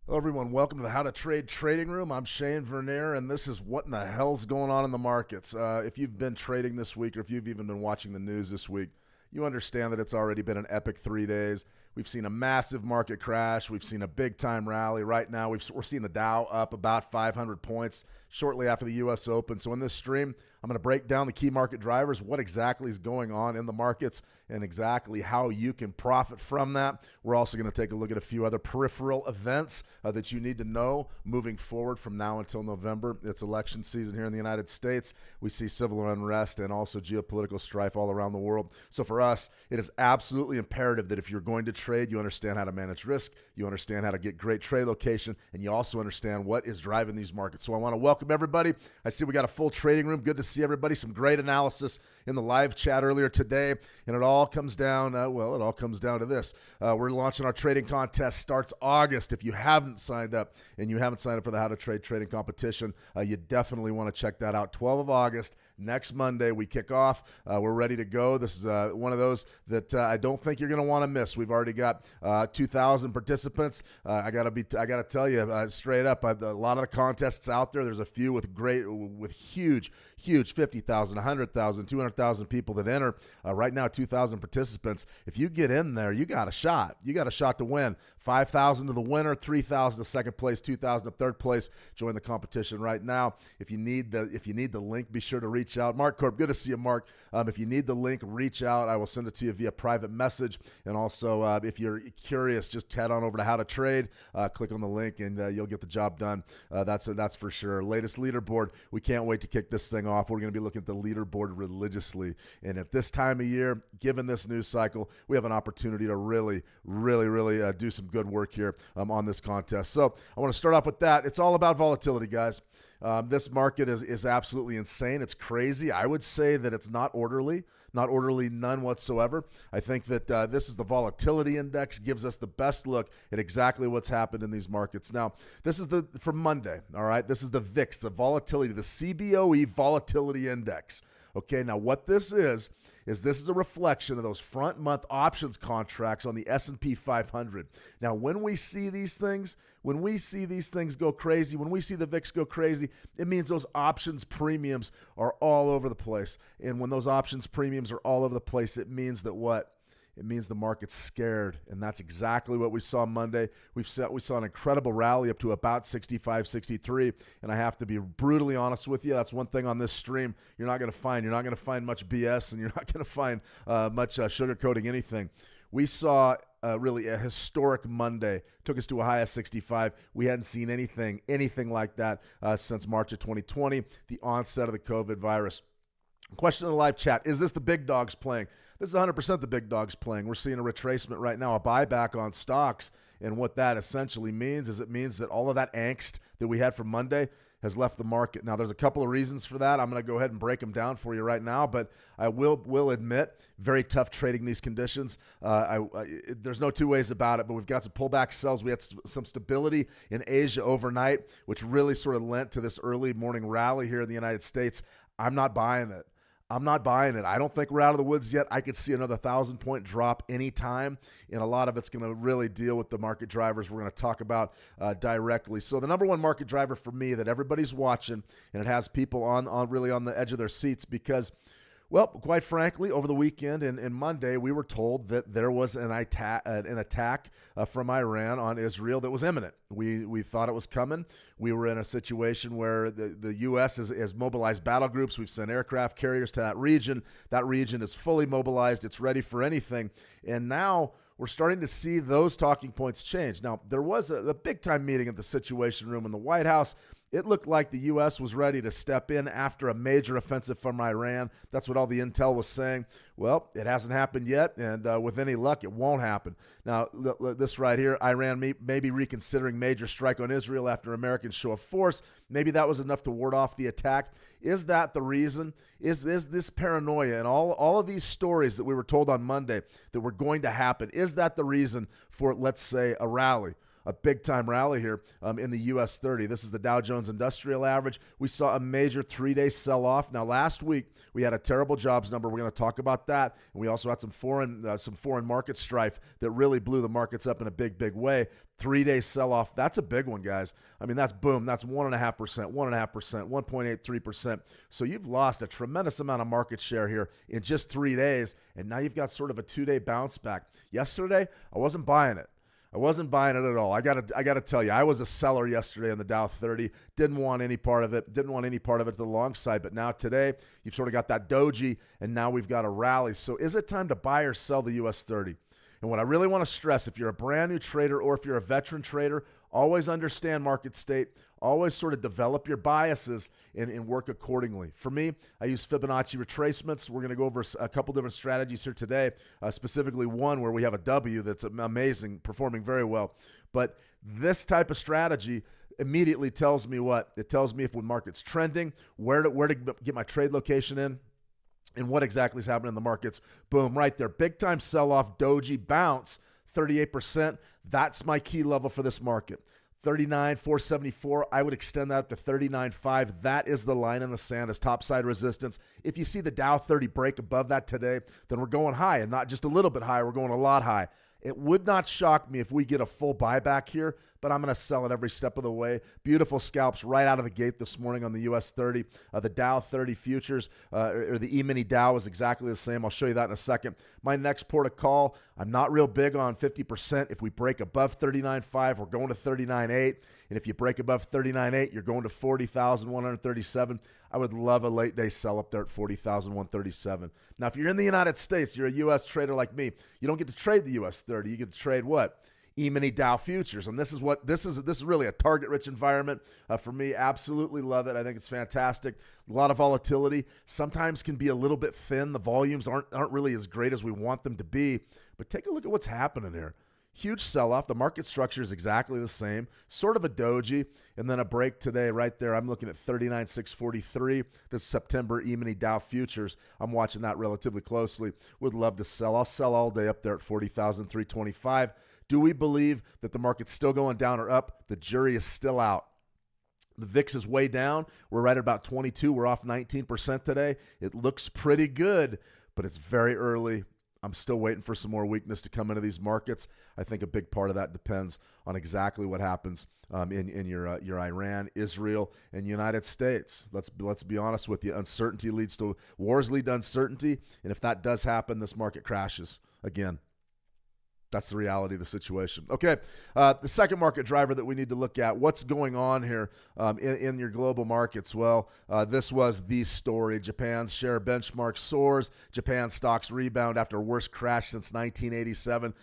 Hello, everyone. Welcome to the How to Trade Trading Room. I'm Shane Vernier, and this is what in the hell's going on in the markets. If you've been trading this week, or if you've even been watching the news this week, you understand that it's already been an epic 3 days. We've seen a massive market crash. We've seen a big-time rally. Right now, we're seeing the Dow up about 500 points shortly after the U.S. Open. So in this stream, I'm going to break down the key market drivers, what exactly is going on in the markets, and exactly how you can profit from that. We're also going to take a look at a few other peripheral events that you need to know moving forward from now until November. It's election season here in the United States. We see civil unrest and also geopolitical strife all around the world. So for us, it is absolutely imperative that if you're going to trade, you understand how to manage risk, you understand how to get great trade location, and you also understand what is driving these markets. So I want to welcome everybody. I see we got a full trading room. Good to see everybody. Some great analysis in the live chat earlier today, and it all comes down, to this. We're launching our trading contest. Starts August. If you haven't signed up and you haven't signed up for the How to Trade trading competition, you definitely want to check that out. 12 of August. Next Monday, we kick off. We're ready to go. This is one of those that I don't think you're going to want to miss. We've already got 2,000 participants. I got to tell you straight up, a lot of the contests out there. There's a few with huge 50,000, 100,000, 200,000 people that enter. Right now, 2,000 participants. If you get in there, you got a shot. You got a shot to win. 5,000 to the winner, 3,000 to second place, 2,000 to third place. Join the competition right now. If you need the link, be sure to reach out. Mark Corp, good to see you, Mark. If you need the link, reach out. I will send it to you via private message. And also, if you're curious, just head on over to How to Trade. Click on the link, and you'll get the job done. That's for sure. Latest leaderboard. We can't wait to kick this thing off. We're going to be looking at the leaderboard religiously. And at this time of year, given this news cycle, we have an opportunity to really do some good work here on this contest. So I want to start off with that. It's all about volatility, guys. This market is absolutely insane. It's crazy. I would say that it's not orderly, none whatsoever. I think that this is the volatility index, gives us the best look at exactly what's happened in these markets. Now, this is from Monday, all right? This is the VIX, the volatility, the CBOE volatility index. Okay, now what this is this is a reflection of those front month options contracts on the S&P 500. Now, when we see these things go crazy, when we see the VIX go crazy, it means those options premiums are all over the place. And when those options premiums are all over the place, it means that what? It means the market's scared, and that's exactly what we saw Monday. We saw an incredible rally up to about 65, 63, and I have to be brutally honest with you. That's one thing on this stream you're not going to find. You're not going to find much BS, and you're not going to find much sugarcoating anything. We saw really a historic Monday. Took us to a high of 65. We hadn't seen anything like that since March of 2020, the onset of the COVID virus. Question in the live chat, is this the big dogs playing? This is 100% the big dogs playing. We're seeing a retracement right now, a buyback on stocks, and what that essentially means is it means that all of that angst that we had from Monday has left the market. Now, there's a couple of reasons for that. I'm going to go ahead and break them down for you right now, but I will admit, very tough trading these conditions. There's no two ways about it, but we've got some pullback sells. We had some stability in Asia overnight, which really sort of lent to this early morning rally here in the United States. I'm not buying it. I don't think we're out of the woods yet. I could see another 1,000-point drop anytime, and a lot of it's going to really deal with the market drivers we're going to talk about directly. So the number one market driver for me that everybody's watching, and it has people on really on the edge of their seats because, well, quite frankly, over the weekend and Monday, we were told that there was an attack from Iran on Israel that was imminent. We thought it was coming. We were in a situation where the U.S. has mobilized battle groups. We've sent aircraft carriers to that region. That region is fully mobilized. It's ready for anything. And now we're starting to see those talking points change. Now, there was a big-time meeting at the Situation Room in the White House. It looked like the U.S. was ready to step in after a major offensive from Iran. That's what all the intel was saying. Well, it hasn't happened yet, and with any luck, it won't happen. Now, this right here, Iran may be reconsidering major strike on Israel after Americans show of force. Maybe that was enough to ward off the attack. Is that the reason? Is this paranoia and all of these stories that we were told on Monday that were going to happen, is that the reason for, let's say, a rally? a big-time rally here in the U.S. 30. This is the Dow Jones Industrial Average. We saw a major 3-day sell-off. Now, last week, we had a terrible jobs number. We're going to talk about that. And we also had some foreign market strife that really blew the markets up in a big, big way. 3-day sell-off, that's a big one, guys. I mean, that's boom. That's 1.5%, 1.5%, 1.83%. So you've lost a tremendous amount of market share here in just 3 days, and now you've got sort of a 2-day bounce back. Yesterday, I wasn't buying it. I wasn't buying it at all. I gotta tell you, I was a seller yesterday in the Dow 30. Didn't want any part of it. Didn't want any part of it to the long side. But now today, you've sort of got that doji, and now we've got a rally. So is it time to buy or sell the US 30? And what I really want to stress, if you're a brand new trader or if you're a veteran trader, always understand market state. Always sort of develop your biases and work accordingly. For me, I use Fibonacci retracements. We're going to go over a couple different strategies here today, specifically one where we have a W that's amazing, performing very well. But this type of strategy immediately tells me what? It tells me if when market's trending, where to get my trade location in, and what exactly is happening in the markets. Boom, right there. Big time sell-off, doji, bounce, 38%. That's my key level for this market. 39,474. I would extend that up to 39.5. That is the line in the sand as topside resistance. If you see the Dow 30 break above that today, then we're going high, and not just a little bit high. We're going a lot high. It would not shock me if we get a full buyback here, but I'm going to sell it every step of the way. Beautiful scalps right out of the gate this morning on the US 30. The Dow 30 futures, or the E-mini Dow is exactly the same. I'll show you that in a second. My next port of call, I'm not real big on 50%. If we break above 39.5, we're going to 39.8. And if you break above 39.8, you're going to 40,137. I would love a late day sell up there at 40,137. Now, if you're in the United States, you're a U.S. trader like me, you don't get to trade the U.S. 30. You get to trade what? E-mini Dow futures. And this is really a target-rich environment for me. Absolutely love it. I think it's fantastic. A lot of volatility. Sometimes can be a little bit thin. The volumes aren't really as great as we want them to be. But take a look at what's happening here. Huge sell-off. The market structure is exactly the same. Sort of a doji. And then a break today right there. I'm looking at 39,643. This is September E-mini Dow futures. I'm watching that relatively closely. Would love to sell. I'll sell all day up there at 40,325. Do we believe that the market's still going down or up? The jury is still out. The VIX is way down. We're right at about 22. We're off 19% today. It looks pretty good, but it's very early. I'm still waiting for some more weakness to come into these markets. I think a big part of that depends on exactly what happens in your Iran, Israel, and United States. Let's be honest with you. Uncertainty leads to wars, lead to uncertainty, and if that does happen, this market crashes again. That's the reality of the situation. Okay, the second market driver that we need to look at, what's going on here in your global markets? Well, this was the story. Japan's share benchmark soars. Japan stocks rebound after worst crash since 1987.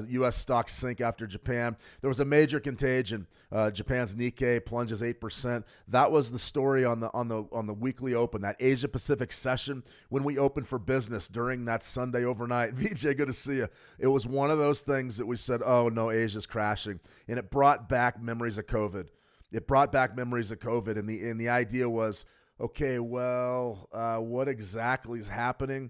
U.S. stocks sink after Japan. There was a major contagion. Japan's Nikkei plunges 8%. That was the story on the weekly open, that Asia Pacific session when we opened for business during that Sunday overnight. VJ, good to see you. It was one of those things that we said, oh no, Asia's crashing. And it brought back memories of COVID. And the idea was, okay, well, what exactly is happening?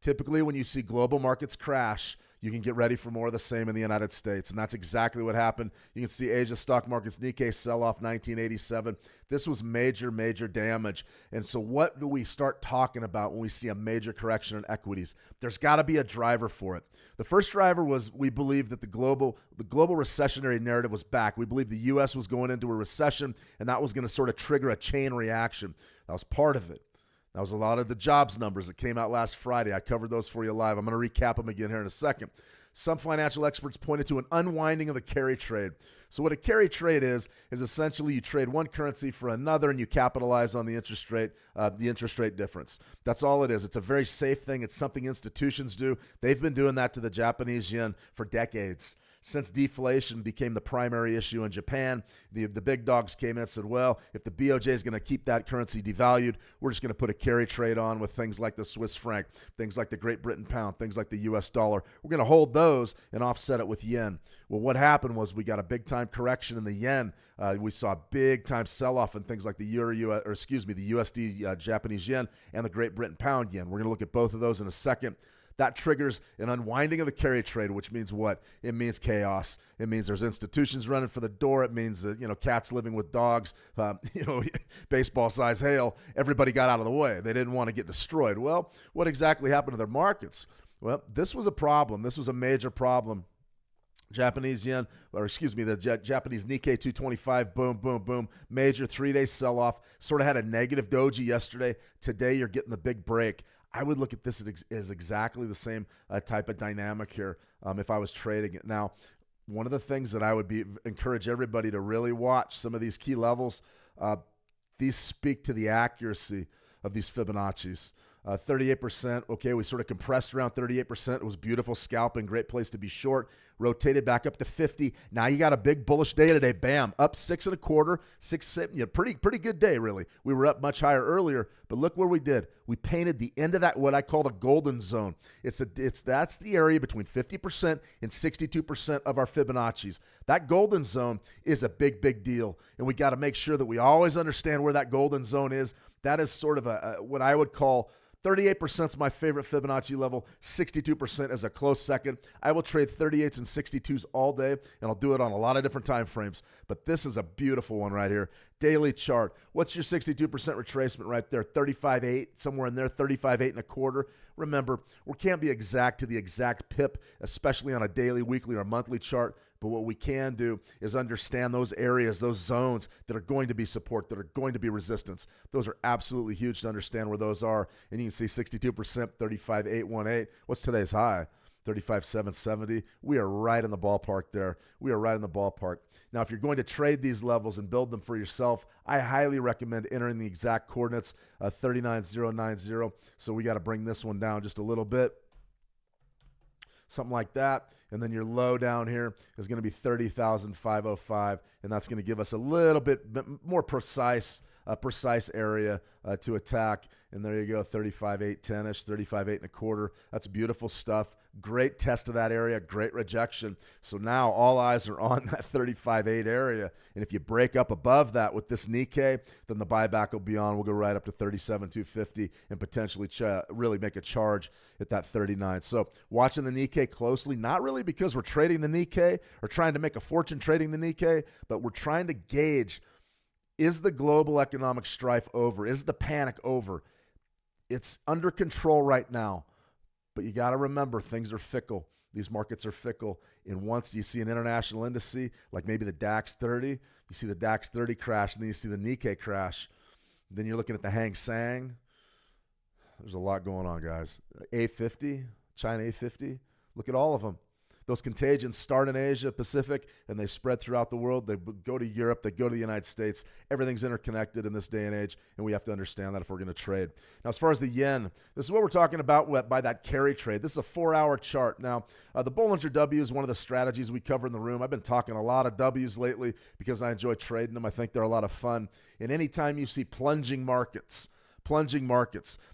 Typically, when you see global markets crash, you can get ready for more of the same in the United States. And that's exactly what happened. You can see Asia stock markets, Nikkei sell-off 1987. This was major, major damage. And so what do we start talking about when we see a major correction in equities? There's got to be a driver for it. The first driver was we believed that the global recessionary narrative was back. We believed the U.S. was going into a recession, and that was going to sort of trigger a chain reaction. That was part of it. That was a lot of the jobs numbers that came out last Friday. I covered those for you live. I'm going to recap them again here in a second. Some financial experts pointed to an unwinding of the carry trade. So what a carry trade is essentially you trade one currency for another and you capitalize on the interest rate difference. That's all it is. It's a very safe thing. It's something institutions do. They've been doing that to the Japanese yen for decades. Since deflation became the primary issue in Japan, the big dogs came in and said, well, if the BOJ is going to keep that currency devalued, we're just going to put a carry trade on with things like the Swiss franc, things like the Great Britain pound, things like the US dollar. We're going to hold those and offset it with yen. Well, what happened was we got a big-time correction in the yen. We saw a big-time sell-off in things like the USD Japanese yen and the Great Britain pound yen. We're going to look at both of those in a second. that triggers an unwinding of the carry trade, which means what? It means chaos. It means there's institutions running for the door. It means that, cats living with dogs, baseball-size hail. Everybody got out of the way. They didn't want to get destroyed. Well, what exactly happened to their markets? Well, this was a problem. This was a major problem. Japanese yen, the Japanese Nikkei 225, boom, boom, boom. Major 3-day sell-off. Sort of had a negative doji yesterday. Today, you're getting the big break. I would look at this as exactly the same type of dynamic here if I was trading it. Now, one of the things that I would encourage everybody to really watch, some of these key levels, these speak to the accuracy of these Fibonacci's. 38%, okay, we sort of compressed around 38%. It was beautiful scalping, great place to be short. Rotated back up to 50. Now you got a big bullish day today. Bam, up 6 1/4, 6, pretty good day, really. We were up much higher earlier, but look where we did. We painted the end of that, what I call the golden zone. That's the area between 50% and 62% of our Fibonacci's. That golden zone is a big, big deal, and we got to make sure that we always understand where that golden zone is. That is sort of what I would call 38% is my favorite Fibonacci level. 62% is a close second. I will trade 38s and 62s all day, and I'll do it on a lot of different time frames. But this is a beautiful one right here. Daily chart. What's your 62% retracement right there? 35.8, somewhere in there, 35.8 1/4. Remember, we can't be exact to the exact pip, especially on a daily, weekly, or monthly chart. But what we can do is understand those areas, those zones that are going to be support, that are going to be resistance. Those are absolutely huge to understand where those are. And you can see 62%, 35.818. What's today's high? 35.770. We are right in the ballpark there. We are right in the ballpark. Now, if you're going to trade these levels and build them for yourself, I highly recommend entering the exact coordinates, 39090. So we got to bring this one down just a little bit. Something like that. And then your low down here is going to be 30,505, and that's going to give us a little bit more precise area to attack. And there you go, 35.810-ish, 35.8 1/4. That's beautiful stuff. Great test of that area, great rejection. So now all eyes are on that 35.8 area. And if you break up above that with this Nikkei, then the buyback will be on. We'll go right up to 37.250 and potentially really make a charge at that 39. So watching the Nikkei closely, not really because we're trading the Nikkei or trying to make a fortune trading the Nikkei, but we're trying to gauge, is the global economic strife over? Is the panic over? It's under control right now. But you got to remember, things are fickle. These markets are fickle. And once you see an international indice, like maybe the DAX 30, you see the DAX 30 crash, and then you see the Nikkei crash. Then you're looking at the Hang Seng. There's a lot going on, guys. A50, China A50. Look at all of them. Those contagions start in Asia, Pacific, and they spread throughout the world. They go to Europe. They go to the United States. Everything's interconnected in this day and age, and we have to understand that if we're going to trade. Now, as far as the yen, this is what we're talking about by that carry trade. This is a 4-hour chart. Now, the Bollinger W is one of the strategies we cover in the room. I've been talking a lot of Ws lately because I enjoy trading them. I think they're a lot of fun. And anytime you see plunging markets,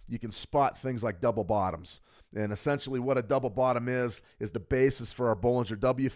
you can spot things like double bottoms. And essentially what a double bottom is the basis for our Bollinger W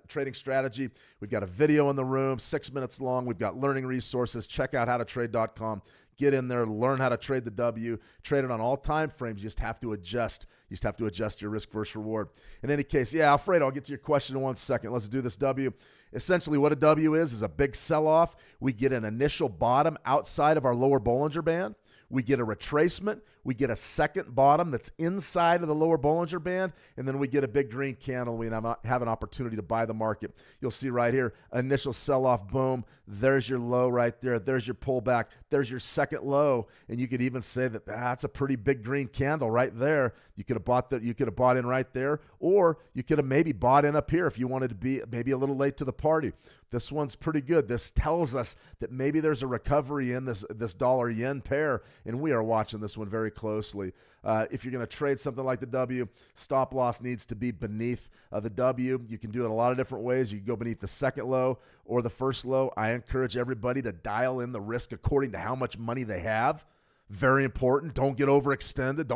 trading strategy. We've got a video in the room, 6 minutes long. We've got learning resources. Check out howtotrade.com. Get in there, learn how to trade the W. Trade it on all time frames. You just have to adjust. You just have to adjust your risk versus reward. In any case, yeah, Alfredo, I'll get to your question in 1 second. Let's do this W. Essentially what a W is a big sell-off. We get an initial bottom outside of our lower Bollinger Band. We get a retracement. We get a second bottom that's inside of the lower Bollinger Band, and then we get a big green candle. We have an opportunity to buy the market. You'll see right here, initial sell-off, boom. There's your low right there. There's your pullback. There's your second low, and you could even say that that's a pretty big green candle right there. You could have bought that. You could have bought in right there, or you could have maybe bought in up here if you wanted to be maybe a little late to the party. This one's pretty good. This tells us that maybe there's a recovery in this dollar-yen pair, and we are watching this one very closely. If you're going to trade something like the W, stop loss needs to be beneath the W. You can do it a lot of different ways. You can go beneath the second low or the first low. I encourage everybody to dial in the risk according to how much money they have. Very important. Don't get overextended.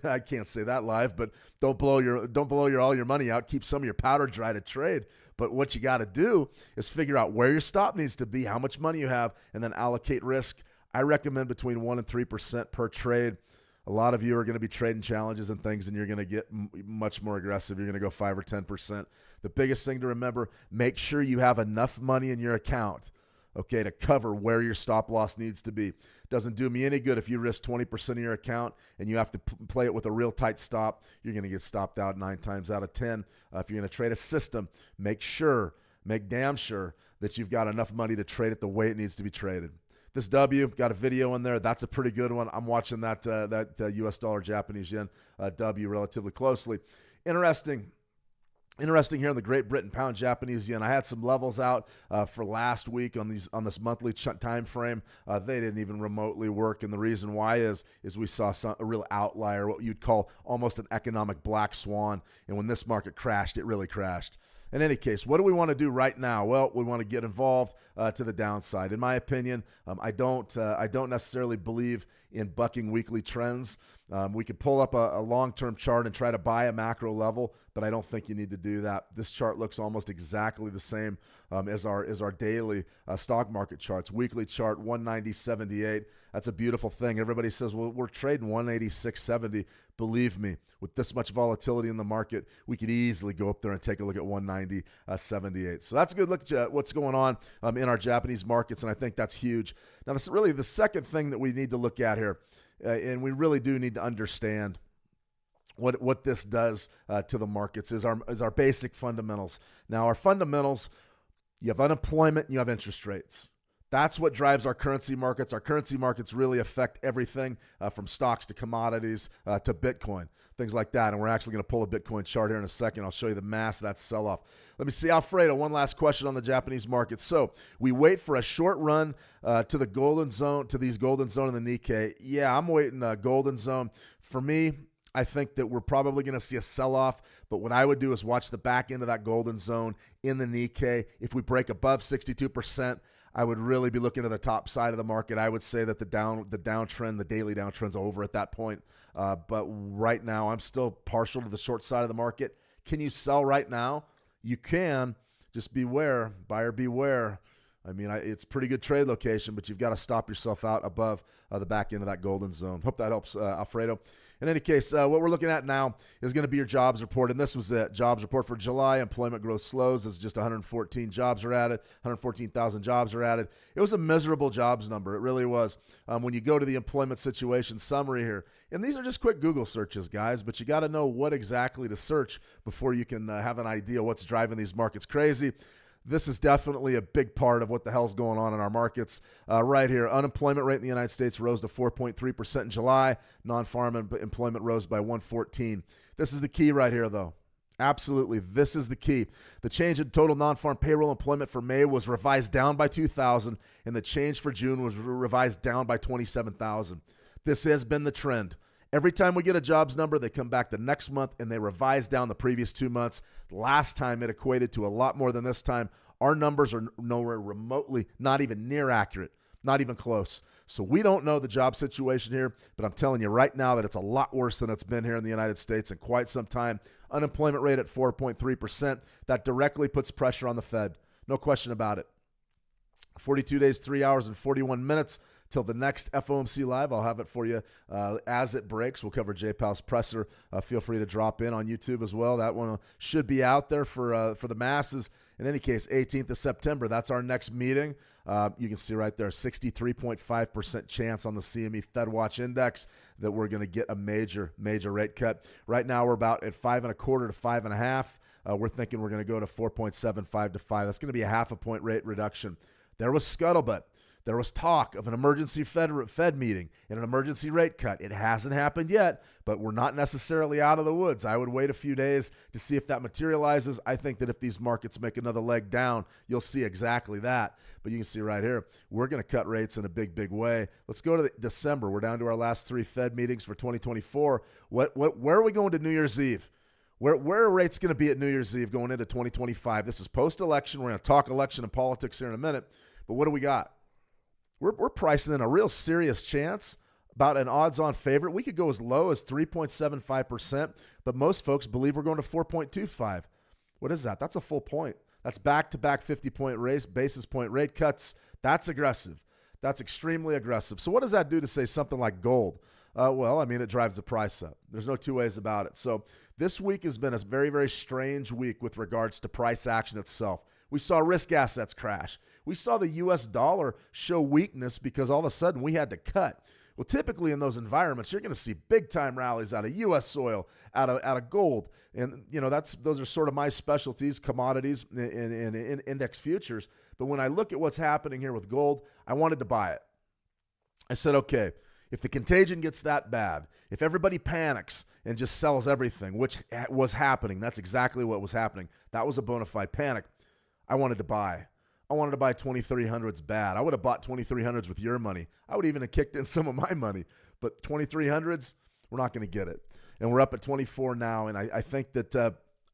I can't say that live, but don't blow all your money out. Keep some of your powder dry to trade. But what you got to do is figure out where your stop needs to be, how much money you have, and then allocate risk. I recommend between 1% and 3% per trade. A lot of you are going to be trading challenges and things, and you're going to get much more aggressive. You're going to go 5 or 10%. The biggest thing to remember, make sure you have enough money in your account, okay, to cover where your stop loss needs to be. Doesn't do me any good if you risk 20% of your account and you have to play it with a real tight stop. You're going to get stopped out 9 times out of 10. If you're going to trade a system, make damn sure that you've got enough money to trade it the way it needs to be traded. This W, got a video in there. That's a pretty good one. I'm watching that U.S. dollar Japanese yen W relatively closely. Interesting here in the Great Britain pound Japanese yen. I had some levels out for last week on this monthly time frame. They didn't even remotely work, and the reason why is we saw a real outlier, what you'd call almost an economic black swan. And when this market crashed, it really crashed. In any case, what do we want to do right now? Well, we want to get involved to the downside. In my opinion, I don't necessarily believe in bucking weekly trends. We could pull up a long-term chart and try to buy a macro level, but I don't think you need to do that. This chart looks almost exactly the same as our daily stock market charts. Weekly chart 190.78. That's a beautiful thing. Everybody says, well, we're trading 186.70. Believe me, with this much volatility in the market, we could easily go up there and take a look at 190.78. So that's a good look at what's going on in our Japanese markets, and I think that's huge. Now, this is really the second thing that we need to look at here, and we really do need to understand what this does to the markets is our basic fundamentals. Now, our fundamentals, you have unemployment and you have interest rates. That's what drives our currency markets. Our currency markets really affect everything from stocks to commodities to Bitcoin, things like that. And we're actually going to pull a Bitcoin chart here in a second. I'll show you the mass of that sell-off. Let me see, Alfredo, one last question on the Japanese market. So we wait for a short run to the golden zone, to these golden zone in the Nikkei. Yeah, I'm waiting a golden zone. For me, I think that we're probably going to see a sell-off, but what I would do is watch the back end of that golden zone in the Nikkei. If we break above 62%, I would really be looking at the top side of the market. I would say that the downtrend, the daily downtrend's over at that point. But right now, I'm still partial to the short side of the market. Can you sell right now? You can. Just beware. Buyer beware. I mean, it's a pretty good trade location, but you've got to stop yourself out above the back end of that golden zone. Hope that helps, Alfredo. In any case, what we're looking at now is going to be your jobs report, and this was it. Jobs report for July. Employment growth slows as just 114 jobs are added, 114,000 jobs are added. It was a miserable jobs number. It really was. When you go to the employment situation summary here, and these are just quick Google searches, guys, but you got to know what exactly to search before you can have an idea what's driving these markets crazy. This is definitely a big part of what the hell's going on in our markets. Right here, unemployment rate in the United States rose to 4.3% in July. Non-farm employment rose by 114. This is the key right here, though. Absolutely, this is the key. The change in total non-farm payroll employment for May was revised down by 2,000, and the change for June was revised down by 27,000. This has been the trend. Every time we get a jobs number, they come back the next month and they revise down the previous 2 months. Last time it equated to a lot more than this time. Our numbers are nowhere remotely, not even near accurate, not even close. So we don't know the job situation here, but I'm telling you right now that it's a lot worse than it's been here in the United States in quite some time. Unemployment rate at 4.3%. That directly puts pressure on the Fed. No question about it. 42 days, 3 hours, and 41 minutes. Till the next FOMC Live. I'll have it for you as it breaks. We'll cover J-Powell's presser. Feel free to drop in on YouTube as well. That one should be out there for the masses. In any case, 18th of September, that's our next meeting. You can see right there, 63.5% chance on the CME FedWatch Index that we're going to get a major rate cut. Right now, we're about at 5.25 to 5.5. We're thinking we're going to go to 4.75 to 5. That's going to be a half a point rate reduction. There was scuttlebutt. There was talk of an emergency Fed meeting and an emergency rate cut. It hasn't happened yet, but we're not necessarily out of the woods. I would wait a few days to see if that materializes. I think that if these markets make another leg down, you'll see exactly that. But you can see right here, we're going to cut rates in a big way. Let's go to December. We're down to our last 3 Fed meetings for 2024. Where are we going to New Year's Eve? Where are rates going to be at New Year's Eve going into 2025? This is post-election. We're going to talk election and politics here in a minute. But what do we got? We're pricing in a real serious chance about an odds-on favorite. We could go as low as 3.75%, but most folks believe we're going to 4.25. What is that? That's a full point. That's back-to-back 50-point basis point rate cuts. That's aggressive. That's extremely aggressive. So what does that do to, say, something like gold? Well, I mean, it drives the price up. There's no two ways about it. So this week has been a very, very strange week with regards to price action itself. We saw risk assets crash. We saw the U.S. dollar show weakness because all of a sudden we had to cut. Well, typically in those environments, you're going to see big-time rallies out of U.S. oil, out of gold. And, those are sort of my specialties, commodities and index futures. But when I look at what's happening here with gold, I wanted to buy it. I said, okay, if the contagion gets that bad, if everybody panics and just sells everything, which was happening, that's exactly what was happening. That was a bona fide panic. I wanted to buy. I wanted to buy 2300s bad. I would have bought 2300s with your money. I would even have kicked in some of my money. But 2300s, we're not going to get it. And we're up at 24 now, and I think that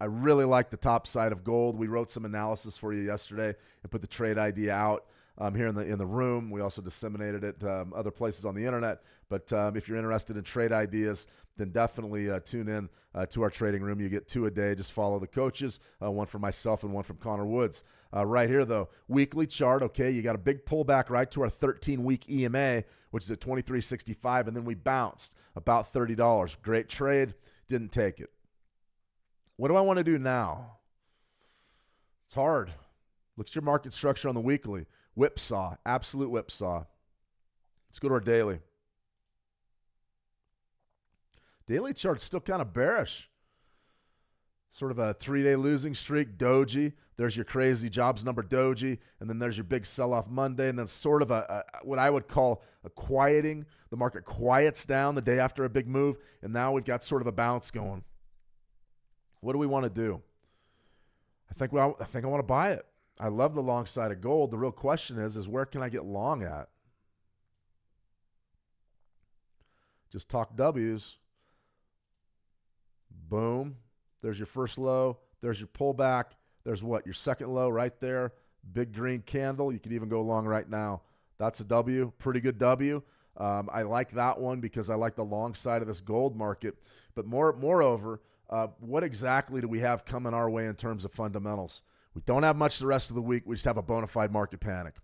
I really like the top side of gold. We wrote some analysis for you yesterday and put the trade idea out here in the room. We also disseminated it other places on the internet. But if you're interested in trade ideas, then definitely tune in to our trading room. You get 2 a day. Just follow the coaches, one from myself and one from Connor Woods. Right here, though, weekly chart, okay, you got a big pullback right to our 13-week EMA, which is at $23.65, and then we bounced about $30. Great trade, didn't take it. What do I want to do now? It's hard. Look at your market structure on the weekly. Whipsaw, absolute whipsaw. Let's go to our daily. Daily chart's still kind of bearish. Sort of a 3-day losing streak, doji. There's your crazy jobs number doji, and then there's your big sell-off Monday, and then sort of a what I would call a quieting. The market quiets down the day after a big move, and now we've got sort of a bounce going. What do we want to do? I think I want to buy it. I love the long side of gold. The real question is where can I get long at? Just talk W's. Boom. There's your first low. There's your pullback. There's what? Your second low right there. Big green candle. You could even go long right now. That's a W. Pretty good W. I like that one because I like the long side of this gold market. But moreover, what exactly do we have coming our way in terms of fundamentals? We don't have much the rest of the week. We just have a bona fide market panic.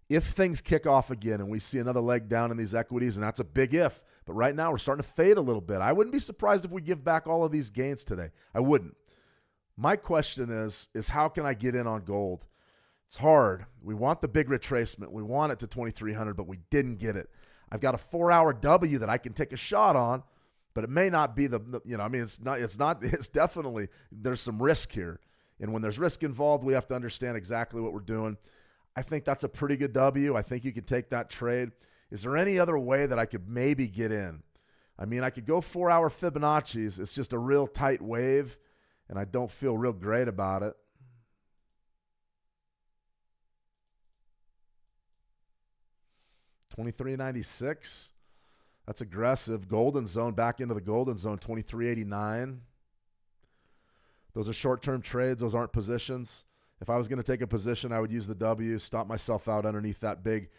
If things kick off again and we see another leg down in these equities, and that's a big if, but right now we're starting to fade a little bit. I wouldn't be surprised if we give back all of these gains today. I wouldn't. My question is how can I get in on gold? It's hard. We want the big retracement. We want it to 2,300, but we didn't get it. I've got a 4-hour W that I can take a shot on, but it may not be it's definitely, there's some risk here. And when there's risk involved, we have to understand exactly what we're doing. I think that's a pretty good W. I think you could take that trade. Is there any other way that I could maybe get in? I mean, I could go 4-hour Fibonacci's. It's just a real tight wave, and I don't feel real great about it. $23.96. That's aggressive. Golden zone, back into the golden zone, $23.89. Those are short-term trades. Those aren't positions. If I was going to take a position, I would use the W, stop myself out underneath that big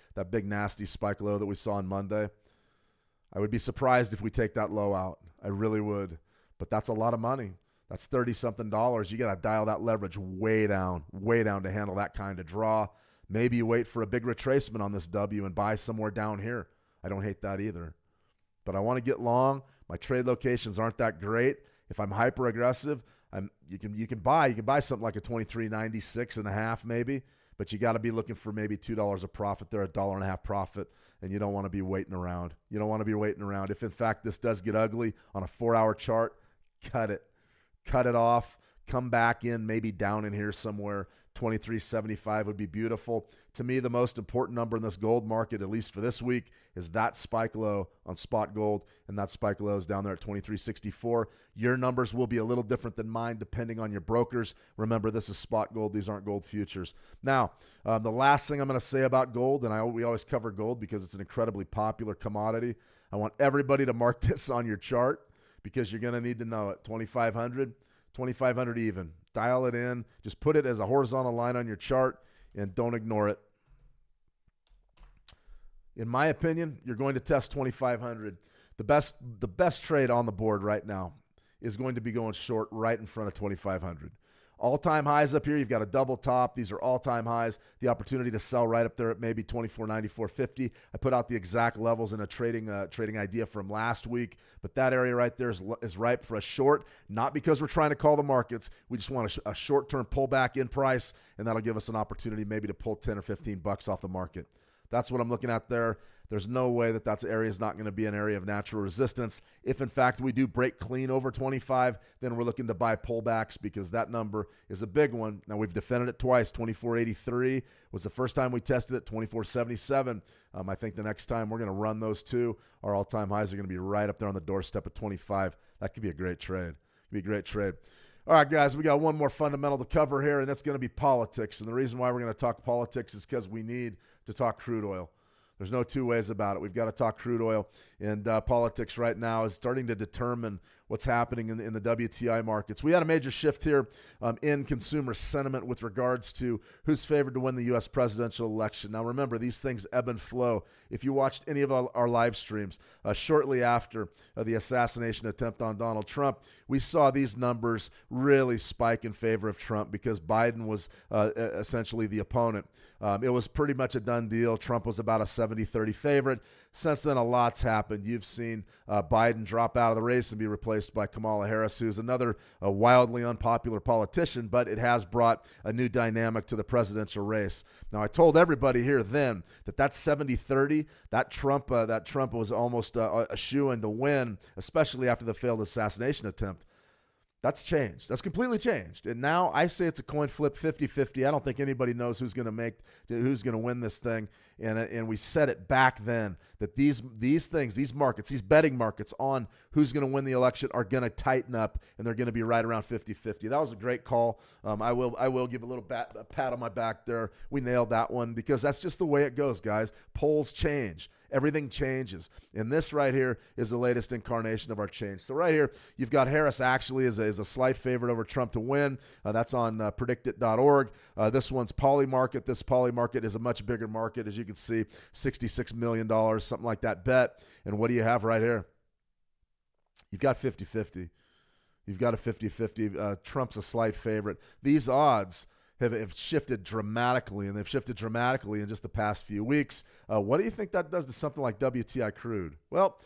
nasty spike low that we saw on Monday. I would be surprised if we take that low out. I really would. But that's a lot of money. That's $30-something. You got to dial that leverage way down to handle that kind of draw. Maybe you wait for a big retracement on this W and buy somewhere down here. I don't hate that either. But I want to get long. My trade locations aren't that great. If I'm hyper aggressive, you can buy something like a 23.96.5 maybe, but you got to be looking for maybe $2 a profit there, $1.50 profit, and you don't want to be waiting around. You don't want to be waiting around. If in fact this does get ugly on a 4-hour chart, cut it off, come back in, maybe down in here somewhere. 23.75 would be beautiful. To me, the most important number in this gold market, at least for this week, is that spike low on spot gold, and that spike low is down there at 23.64. Your numbers will be a little different than mine depending on your brokers. Remember, this is spot gold. These aren't gold futures. Now, the last thing I'm going to say about gold, and we always cover gold because it's an incredibly popular commodity. I want everybody to mark this on your chart because you're going to need to know it. 2,500 even. Dial it in. Just put it as a horizontal line on your chart and don't ignore it. In my opinion, you're going to test 2,500. The best trade on the board right now is going to be going short right in front of 2,500. All-time highs up here. You've got a double top. These are all-time highs. The opportunity to sell right up there at maybe 24.90, 450. I put out the exact levels in a trading idea from last week, but that area right there is ripe for a short, not because we're trying to call the markets. We just want a short-term pullback in price, and that'll give us an opportunity maybe to pull 10 or 15 bucks off the market. That's what I'm looking at there. There's no way that area is not going to be an area of natural resistance. If, in fact, we do break clean over 25, then we're looking to buy pullbacks because that number is a big one. Now, we've defended it twice. 24.83 was the first time we tested it, 24.77. I think the next time we're going to run those two. Our all-time highs are going to be right up there on the doorstep at 25. That could be a great trade. Could be a great trade. All right, guys, we got one more fundamental to cover here, and that's going to be politics. And the reason why we're going to talk politics is because we need to talk crude oil. There's no two ways about it. We've got to talk crude oil. And politics right now is starting to determine what's happening in the WTI markets. We had a major shift here in consumer sentiment with regards to who's favored to win the U.S. presidential election. Now, remember, these things ebb and flow. If you watched any of our live streams shortly after the assassination attempt on Donald Trump, we saw these numbers really spike in favor of Trump because Biden was essentially the opponent. It was pretty much a done deal. Trump was about a 70-30 favorite. Since then, a lot's happened. You've seen Biden drop out of the race and be replaced by Kamala Harris, who's another wildly unpopular politician, but it has brought a new dynamic to the presidential race. Now, I told everybody here then that 70-30, that Trump was almost a shoo-in to win, especially after the failed assassination attempt. That's changed. That's completely changed. And now I say it's a coin flip, 50-50. I don't think anybody knows who's going to win this thing. And we said it back then that these things, these markets, these betting markets on who's going to win the election are going to tighten up, and they're going to be right around 50-50. That was a great call. I will give a little a pat on my back there. We nailed that one because that's just the way it goes, guys. Polls change. Everything changes. And this right here is the latest incarnation of our change. So right here, you've got Harris actually is a slight favorite over Trump to win. That's on predictit.org. This one's Polymarket. This Polymarket is a much bigger market. As you can see, $66 million, something like that bet. And what do you have right here? You've got 50-50. You've got a 50-50. Trump's a slight favorite. These odds have shifted dramatically, and they've shifted dramatically in just the past few weeks. What do you think that does to something like WTI crude? Well,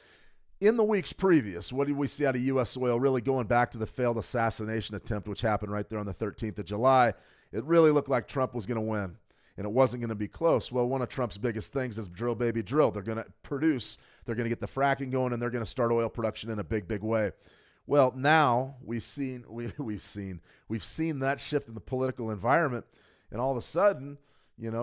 in the weeks previous, what did we see out of U.S. oil really going back to the failed assassination attempt, which happened right there on the 13th of July? It really looked like Trump was going to win, and it wasn't going to be close. Well, one of Trump's biggest things is drill, baby, drill. They're going to produce, they're going to get the fracking going, and they're going to start oil production in a big, big way. Well, now we've seen that shift in the political environment, and all of a sudden,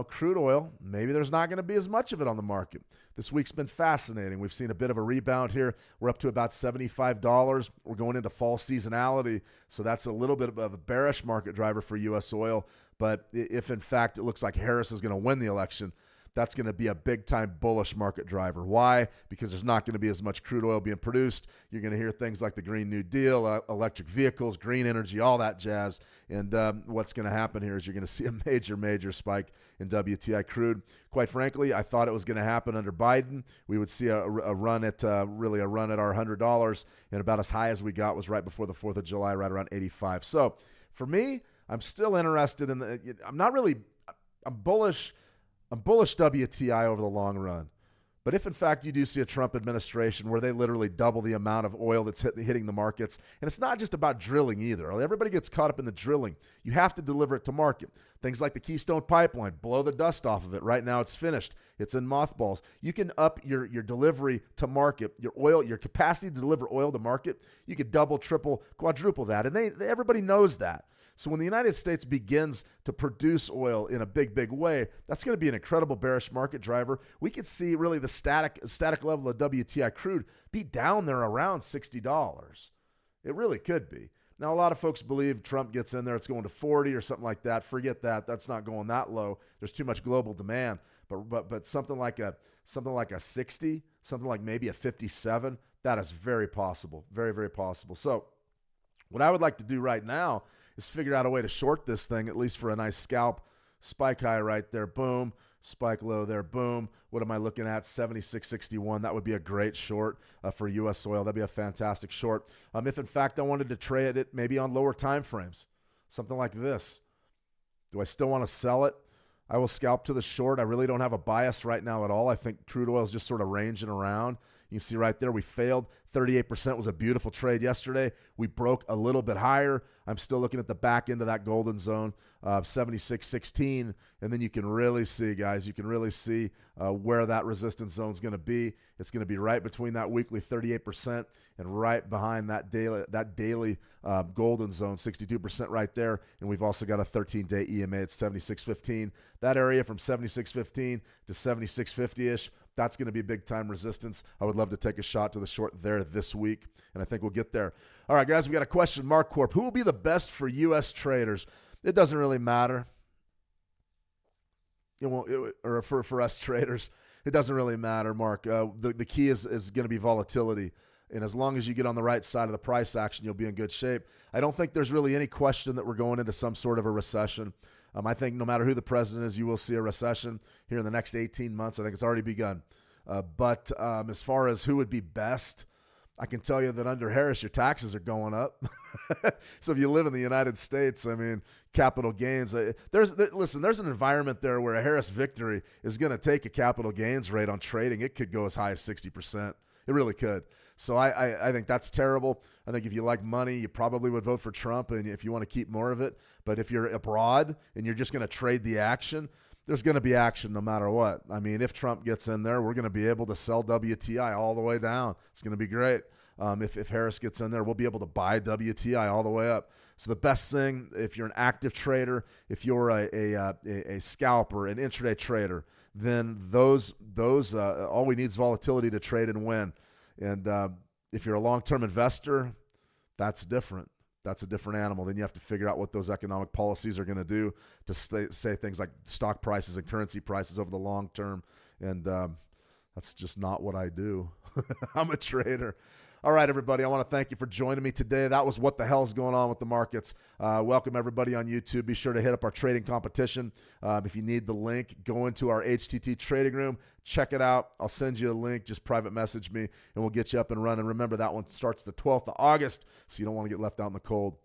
crude oil, maybe there's not going to be as much of it on the market. This week's been fascinating. We've seen a bit of a rebound here. We're up to about $75. We're going into fall seasonality, so that's a little bit of a bearish market driver for U.S. oil. But if, in fact, it looks like Harris is going to win the election, that's going to be a big-time bullish market driver. Why? Because there's not going to be as much crude oil being produced. You're going to hear things like the Green New Deal, electric vehicles, green energy, all that jazz. And what's going to happen here is you're going to see a major, major spike in WTI crude. Quite frankly, I thought it was going to happen under Biden. We would see a run at our $100, and about as high as we got was right before the 4th of July, right around 85. So for me, I'm still interested in I'm bullish. I'm bullish WTI over the long run. But if, in fact, you do see a Trump administration where they literally double the amount of oil that's hitting the markets, and it's not just about drilling either. Everybody gets caught up in the drilling. You have to deliver it to market. Things like the Keystone Pipeline, blow the dust off of it. Right now it's finished. It's in mothballs. You can up your delivery to market, your capacity to deliver oil to market. You could double, triple, quadruple that. And everybody knows that. So when the United States begins to produce oil in a big, big way, that's going to be an incredible bearish market driver. We could see really the static level of WTI crude be down there around $60. It really could be. Now, a lot of folks believe Trump gets in there, it's going to 40 or something like that. Forget that. That's not going that low. There's too much global demand. But something like a 60, something like maybe a 57, that is very possible. Very, very possible. So what I would like to do right now is figure out a way to short this thing, at least for a nice scalp. Spike high right there, boom. Spike low there, boom. What am I looking at? 76.61. That would be a great short for U.S. oil. That'd be a fantastic short. If, in fact, I wanted to trade it maybe on lower time frames. something like this. Do I still want to sell it? I will scalp to the short. I really don't have a bias right now at all. I think crude oil is just sort of ranging around. You can see right there we failed. 38% was a beautiful trade yesterday. We broke a little bit higher. I'm still looking at the back end of that golden zone, 76.16. And then you can really see, guys, you can really see where that resistance zone is going to be. It's going to be right between that weekly 38% and right behind that daily golden zone, 62% right there. And we've also got a 13-day EMA at 76.15. That area from 76.15 to 76.50-ish, that's going to be big-time resistance. I would love to take a shot to the short there this week, and I think we'll get there. All right, guys, we got a question. Mark Corp, who will be the best for U.S. traders? It doesn't really matter. Or for us traders, it doesn't really matter, Mark. The key is going to be volatility. And as long as you get on the right side of the price action, you'll be in good shape. I don't think there's really any question that we're going into some sort of a recession. I think no matter who the president is, you will see a recession here in the next 18 months. I think it's already begun. But as far as who would be best, I can tell you that under Harris, your taxes are going up. So if you live in the United States, I mean, capital gains. Listen, there's an environment there where a Harris victory is going to take a capital gains rate on trading. It could go as high as 60%. It really could. So I think that's terrible. I think if you like money, you probably would vote for Trump, and if you want to keep more of it. But if you're abroad and you're just going to trade the action, there's going to be action no matter what. I mean, if Trump gets in there, we're going to be able to sell WTI all the way down. It's going to be great. If Harris gets in there, we'll be able to buy WTI all the way up. So the best thing, if you're an active trader, if you're a scalper, an intraday trader, then those all we need is volatility to trade and win. And if you're a long-term investor, that's different. That's a different animal. Then you have to figure out what those economic policies are going to do to say things like stock prices and currency prices over the long term. And that's just not what I do. I'm a trader. All right, everybody, I want to thank you for joining me today. That was What the Hell's Going On with the Markets. Welcome, everybody, on YouTube. Be sure to hit up our trading competition. If you need the link, go into our HTT trading room. Check it out. I'll send you a link. Just private message me, and we'll get you up and running. Remember, that one starts the 12th of August, so you don't want to get left out in the cold.